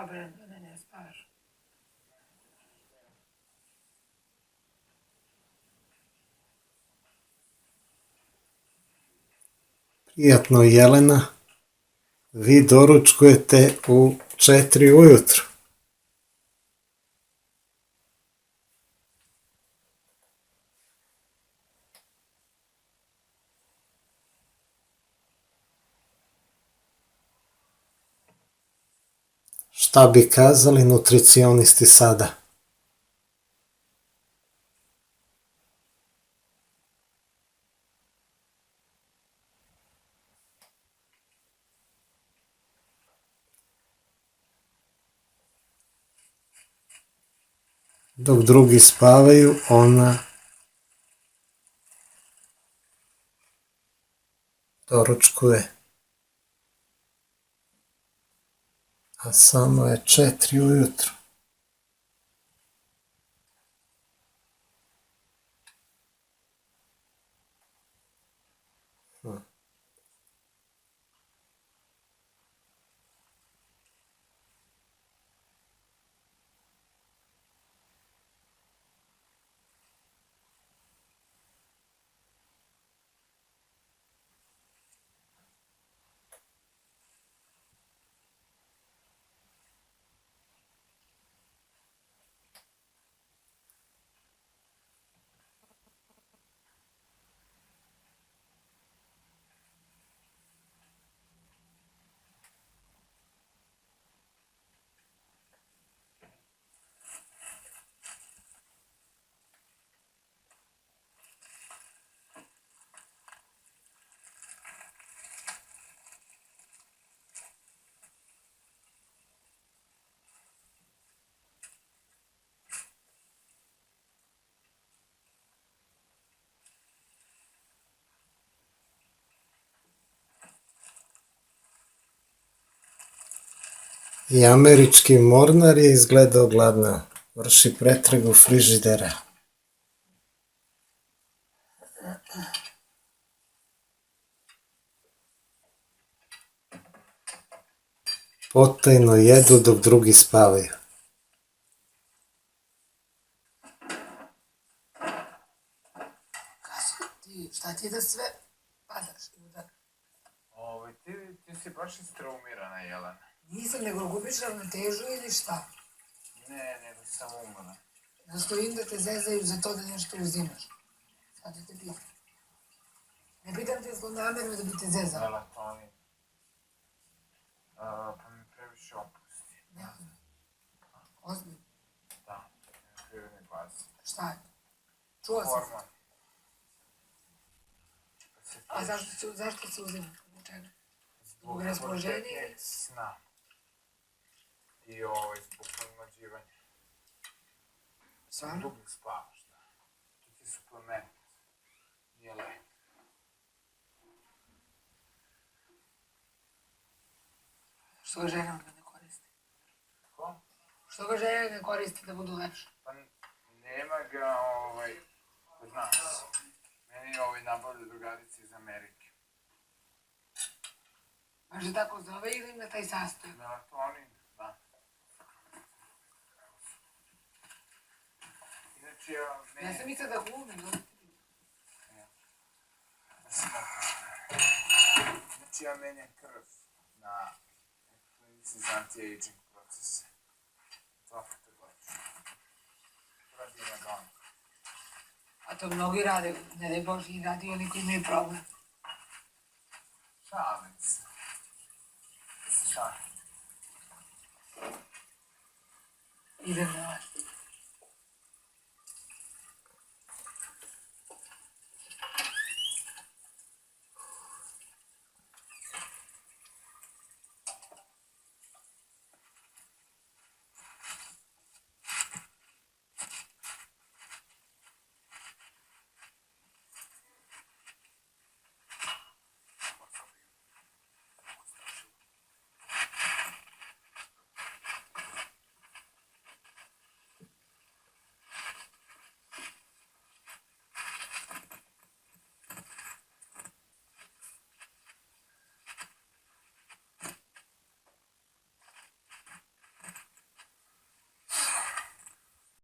bre, da ne spavaš. Prijatno, Jelena, vi doručkujete u 4 ujutro. Šta bi kazali nutricionisti sada? Dok drugi spavaju, ona doručkuje. A samo je 4 ujutro. I američki mornar je izgledao gladno. Vrši pretragu frižidera. Potajno jedu dok drugi spavaju. Šta ti da sve padaš? Ti si baš istraumirana, Jelena. Nisam, nego gubiš ravnotežu ili šta? Ne, nego sam umoran. Nastojim da te zezaju za to da nešto uzimaš. Sad ću te pitam. Ne pitam te zlonamerno da bi te zezao. Melatonin. Pa mi previše opusti. Ne, ozbiljno. Da, prirodni bazi. Šta je? Čuo sam. Hormon. A zašto se uzima? Zbog čega? Zbog raspoloženja? Sna. I zbog podmlađivanja. Stvarno? Dugo spavaš, da. To ti je suplement. Nije lek. Što ga žena ne koristi? Ko? Što ga žena ne koristi da budu lepše? Pa nema ga kod nas. Meni nabavlja drugarice iz Amerike. Baš je tako zove ili ima taj sastojak? Melatonin, da. Inače Ja sam mislila da glumim, no? Znači ja menjam krv na klinici za anti-aging procese. 2 puta godišnje. Radi na danu. A to mnogi rade, ne daj Bože, i radi oni koji imaju problem. Šalim se. Idem na